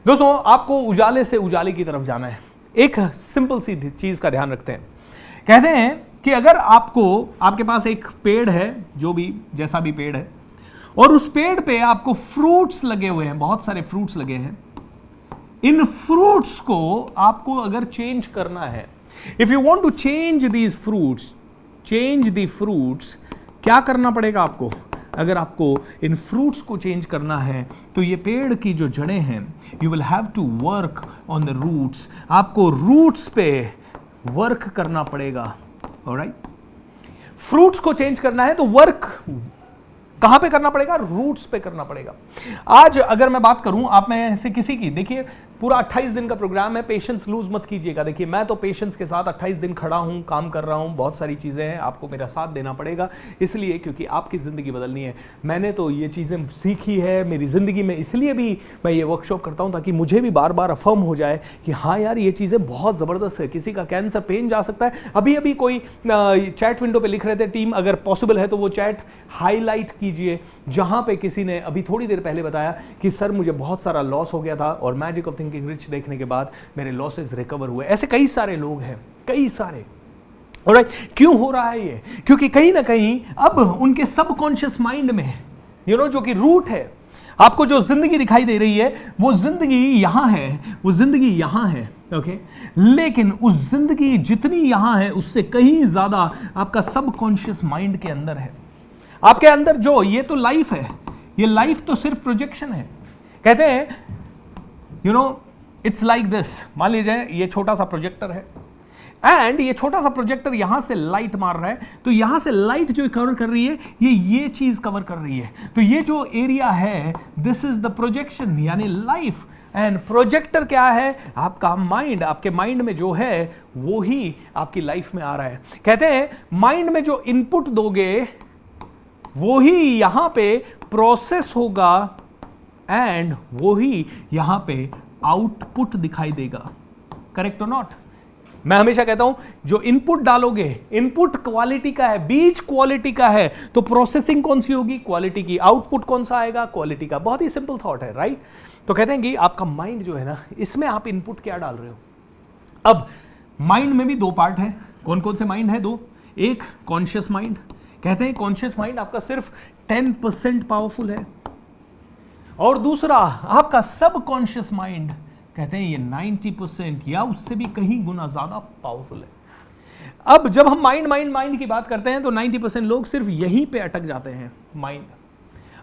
दोस्तों आपको उजाले से उजाले की तरफ जाना है। एक सिंपल सी चीज का ध्यान रखते हैं। कहते हैं कि अगर आपके पास एक पेड़ है, जो भी जैसा भी पेड़ है, और उस पेड़ पे आपको फ्रूट्स लगे हुए हैं, बहुत सारे फ्रूट्स लगे हैं, इन फ्रूट्स को आपको अगर चेंज करना है, if you want to change these fruits, change the fruits, क्या करना पड़ेगा आपको? अगर आपको इन फ्रूट्स को चेंज करना है तो ये पेड़ की जो जड़ें हैं, you will have to work on the roots, आपको रूट्स पे वर्क करना पड़ेगा। ऑलराइट, फ्रूट्स को चेंज करना है तो वर्क कहां पे करना पड़ेगा? रूट्स पे करना पड़ेगा। आज अगर मैं बात करूं आप में से किसी की, देखिए पूरा 28 दिन का प्रोग्राम है, पेशेंस लूज मत कीजिएगा। देखिए मैं तो पेशेंस के साथ 28 दिन खड़ा हूं, काम कर रहा हूं, बहुत सारी चीजें हैं, आपको मेरा साथ देना पड़ेगा, इसलिए क्योंकि आपकी जिंदगी बदलनी है। मैंने तो ये चीजें सीखी है मेरी जिंदगी में, इसलिए भी मैं ये वर्कशॉप करता हूं ताकि मुझे भी बार बार अफर्म हो जाए कि हाँ यार ये चीजें बहुत जबरदस्त है। किसी का कैंसर पेन जा सकता है। अभी अभी कोई चैट विंडो पे लिख रहे थे, टीम अगर पॉसिबल है तो वो चैट हाईलाइट कीजिए, जहां पे किसी ने अभी थोड़ी देर पहले बताया कि सर मुझे बहुत सारा लॉस हो गया था और मैजिक ऑफ थिंकिंग रिच देखने के बाद मेरे लॉसेस रिकवर हुए। ऐसे कई सारे लोग हैं, कई सारे। ऑलराइट, क्यों हो रहा है ये? क्योंकि कहीं ना कहीं अब उनके सबकॉन्शियस माइंड में जो कि रूट है, आपको जो जिंदगी दिखाई दे रही है वो जिंदगी यहां है, वो जिंदगी यहां है। ओके, लेकिन उस जिंदगी जितनी यहां है उससे कहीं ज्यादा आपका सबकॉन्शियस माइंड के अंदर है। आपके अंदर जो ये तो लाइफ है, ये लाइफ तो सिर्फ प्रोजेक्शन है। कहते हैं इट्स लाइक दिस, मान लीजिए ये छोटा सा प्रोजेक्टर है एंड ये छोटा सा प्रोजेक्टर यहां से लाइट मार रहा है, तो यहां से लाइट जो कवर कर रही है ये चीज कवर कर रही है, तो ये जो एरिया है दिस इज द प्रोजेक्शन, यानी लाइफ। एंड प्रोजेक्टर क्या है? आपका माइंड। आपके माइंड में जो है वो ही आपकी लाइफ में आ रहा है। कहते हैं माइंड में जो इनपुट दोगे वो ही यहां पे प्रोसेस होगा एंड वो ही यहां पे आउटपुट दिखाई देगा। करेक्ट और नॉट? मैं हमेशा कहता हूं जो इनपुट डालोगे, इनपुट क्वालिटी का है, बीज क्वालिटी का है, तो प्रोसेसिंग कौन सी होगी? क्वालिटी की। आउटपुट कौन सा आएगा? क्वालिटी का। बहुत ही सिंपल थॉट है, राइट? तो कहते हैं कि आपका माइंड जो है ना, इसमें आप इनपुट क्या डाल रहे हो। अब माइंड में भी दो पार्ट है। कौन कौन से माइंड है? दो। एक कॉन्शियस माइंड, कहते हैं कॉन्शियस माइंड आपका सिर्फ 10% पावरफुल है, और दूसरा आपका सबकॉन्शियस माइंड, कहते हैं ये 90% या उससे भी कहीं गुना ज्यादा पावरफुल है। अब जब हम माइंड की बात करते हैं तो 90% लोग सिर्फ यहीं पे अटक जाते हैं। माइंड,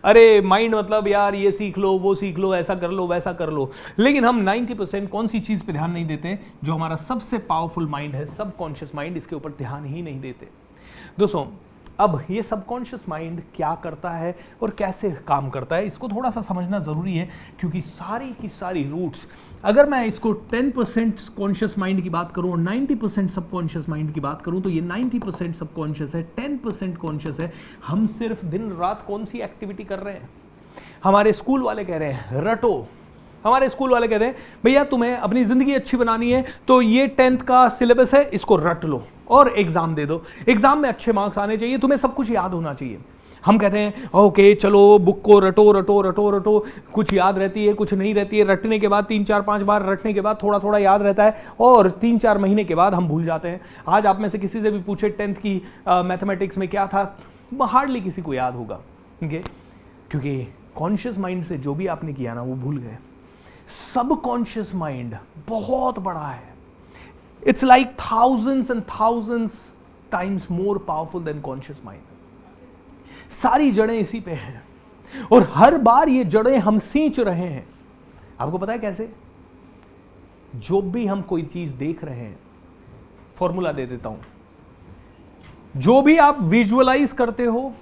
अरे माइंड मतलब यार ये सीख लो, वो सीख लो, ऐसा कर लो, वैसा कर लो, लेकिन हम 90% कौन सी चीज पे ध्यान नहीं देते? जो हमारा सबसे पावरफुल माइंड है, सबकॉन्शियस माइंड, इसके ऊपर ध्यान ही नहीं देते। दोस्तों अब ये सबकॉन्शियस माइंड क्या करता है और कैसे काम करता है, इसको थोड़ा सा समझना जरूरी है, क्योंकि सारी की सारी रूट्स, अगर मैं इसको 10% कॉन्शियस माइंड की बात करूं और 90% सबकॉन्शियस माइंड की बात करूं, तो ये 90% सबकॉन्शियस है, 10% कॉन्शियस है। हम सिर्फ दिन रात कौन सी एक्टिविटी कर रहे हैं? हमारे स्कूल वाले कह रहे हैं रटो। हमारे स्कूल वाले कहते हैं भैया तुम्हें अपनी जिंदगी अच्छी बनानी है तो ये 10th का सिलेबस है, इसको रट लो और एग्जाम दे दो। एग्जाम में अच्छे मार्क्स आने चाहिए, तुम्हें सब कुछ याद होना चाहिए। हम कहते हैं ओके चलो बुक को रटो रटो रटो रटो, कुछ याद रहती है, कुछ नहीं रहती है। रटने के बाद 3-4-5 बार रटने के बाद थोड़ा थोड़ा याद रहता है और 3-4 महीने के बाद हम भूल जाते हैं। आज आप में से किसी से भी पूछे 10th की मैथमेटिक्स में क्या था, हार्डली किसी को याद होगा। क्योंकि कॉन्शियस माइंड से जो भी आपने किया ना वो भूल गए। सबकॉन्शियस माइंड बहुत बड़ा है, it's like thousands and thousands times more powerful than conscious mind। सारी जड़ें इसी पे हैं और हर बार ये जड़ें हम सींच रहे हैं। आपको पता है कैसे? जो भी हम कोई चीज देख रहे हैं, फॉर्मूला दे देता हूं, जो भी आप विजुअलाइज करते हो,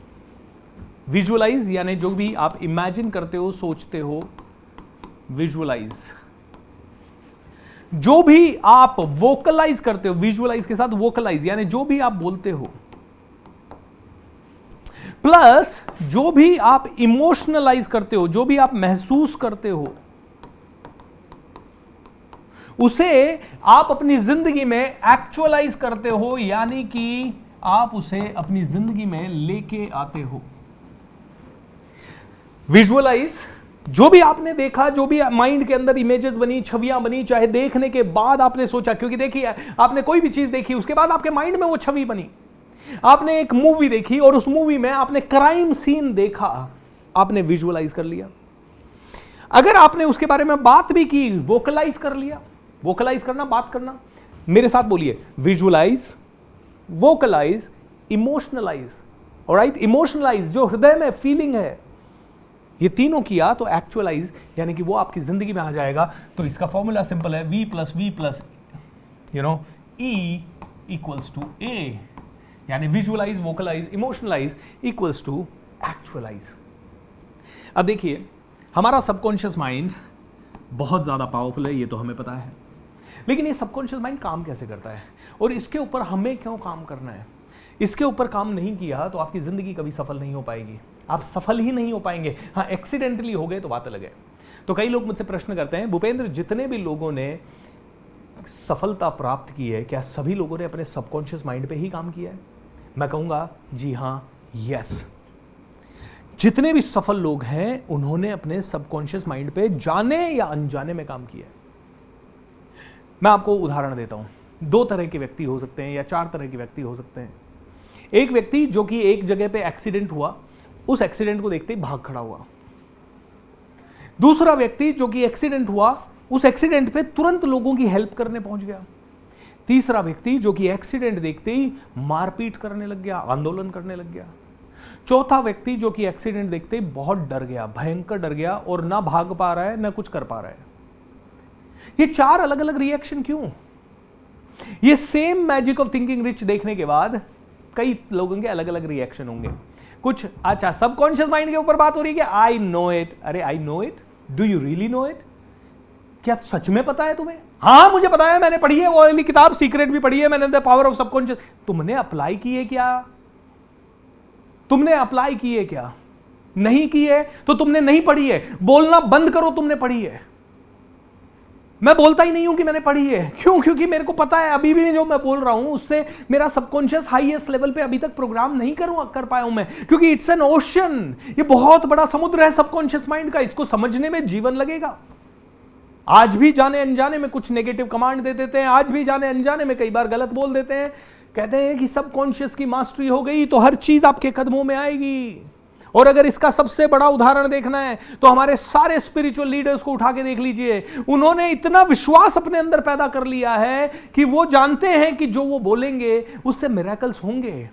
विजुअलाइज यानी जो भी आप इमेजिन करते हो, सोचते हो, विजुअलाइज, जो भी आप वोकलाइज करते हो, विजुअलाइज के साथ वोकलाइज यानी जो भी आप बोलते हो, प्लस जो भी आप इमोशनलाइज करते हो, जो भी आप महसूस करते हो, उसे आप अपनी जिंदगी में एक्चुअलाइज करते हो, यानी कि आप उसे अपनी जिंदगी में लेके आते हो। विजुअलाइज जो भी आपने देखा, जो भी माइंड के अंदर इमेजेस बनी, छवियां बनी, चाहे देखने के बाद आपने सोचा, क्योंकि देखिए आपने कोई भी चीज देखी उसके बाद आपके माइंड में वो छवि बनी। आपने एक मूवी देखी और उस मूवी में आपने क्राइम सीन देखा, आपने विजुअलाइज कर लिया। अगर आपने उसके बारे में बात भी की, वोकलाइज कर लिया। वोकलाइज करना, बात करना, मेरे साथ बोलिए, विजुअलाइज, वोकलाइज, इमोशनलाइज। ऑलराइट, इमोशनलाइज जो हृदय में फीलिंग है, ये तीनों किया तो एक्चुअलाइज यानी कि वो आपकी जिंदगी में आ जाएगा। तो इसका फॉर्मूला सिंपल है, V plus E equals to A, यानी visualise, vocalise, emotionalise equals to actualise. अब देखिए, हमारा सबकॉन्शियस माइंड बहुत ज्यादा पावरफुल है, ये तो हमें पता है, लेकिन ये सबकॉन्शियस माइंड काम कैसे करता है और इसके ऊपर हमें क्यों काम करना है? इसके ऊपर काम नहीं किया तो आपकी जिंदगी कभी सफल नहीं हो पाएगी, आप सफल ही नहीं हो पाएंगे। हाँ, एक्सीडेंटली हो गए तो बात अलग है। तो कई लोग मुझसे प्रश्न करते हैं, भूपेंद्र, जितने भी लोगों ने सफलता प्राप्त की है, क्या सभी लोगों ने अपने सबकॉन्शियस माइंड पे ही काम किया है? मैं कहूंगा जी हाँ, यस। जितने भी सफल लोग हैं उन्होंने अपने सबकॉन्शियस माइंड पे जाने या अनजाने में काम किया है। मैं आपको उदाहरण देता हूं। 2 तरह के व्यक्ति हो सकते हैं या 4 तरह के व्यक्ति हो सकते हैं। एक व्यक्ति जो कि एक जगह पे एक्सीडेंट हुआ, उस एक्सीडेंट को देखते ही भाग खड़ा हुआ। दूसरा व्यक्ति जो कि एक्सीडेंट हुआ, उस एक्सीडेंट पे तुरंत लोगों की हेल्प करने पहुंच गया। तीसरा व्यक्ति जो कि एक्सीडेंट देखते ही मारपीट करने लग गया, आंदोलन करने लग गया। चौथा व्यक्ति जो कि एक्सीडेंट देखते ही बहुत डर गया, भयंकर डर गया और ना भाग पा रहा है ना कुछ कर पा रहा है। ये 4 अलग अलग रिएक्शन क्यों? ये same magic of thinking rich देखने के बाद कई लोगों के अलग अलग रिएक्शन होंगे। कुछ, अच्छा, सबकॉन्शियस माइंड के ऊपर बात हो रही है कि आई नो इट। अरे I know it, do you really know it? क्या सच में पता है तुम्हें? हाँ, मुझे पता है, मैंने पढ़ी है वो वाली किताब, सीक्रेट भी पढ़ी है मैंने, द पावर ऑफ सबकॉन्शियस। तुमने अप्लाई की है क्या? तुमने अप्लाई की है क्या? नहीं की है तो तुमने नहीं पढ़ी है। बोलना बंद करो तुमने पढ़ी है। मैं बोलता ही नहीं हूं कि मैंने पढ़ी है। क्यों? क्योंकि मेरे को पता है अभी भी जो मैं बोल रहा हूं उससे मेरा सबकॉन्शियस हाईएस्ट लेवल पे अभी तक प्रोग्राम नहीं कर पाया हूं मैं, क्योंकि इट्स एन ओशन। ये बहुत बड़ा समुद्र है सबकॉन्शियस माइंड का, इसको समझने में जीवन लगेगा। आज भी जाने अनजाने में कुछ नेगेटिव कमांड दे देते हैं, आज भी जाने अनजाने में कई बार गलत बोल देते हैं। कहते हैं कि सबकॉन्शियस की मास्टरी हो गई तो हर चीज आपके कदमों में आएगी। और अगर इसका सबसे बड़ा उदाहरण देखना है तो हमारे सारे स्पिरिचुअल लीडर्स को उठा के देख लीजिए। उन्होंने इतना विश्वास अपने अंदर पैदा कर लिया है कि वो जानते हैं कि जो वो बोलेंगे उससे मिरेकल्स होंगे।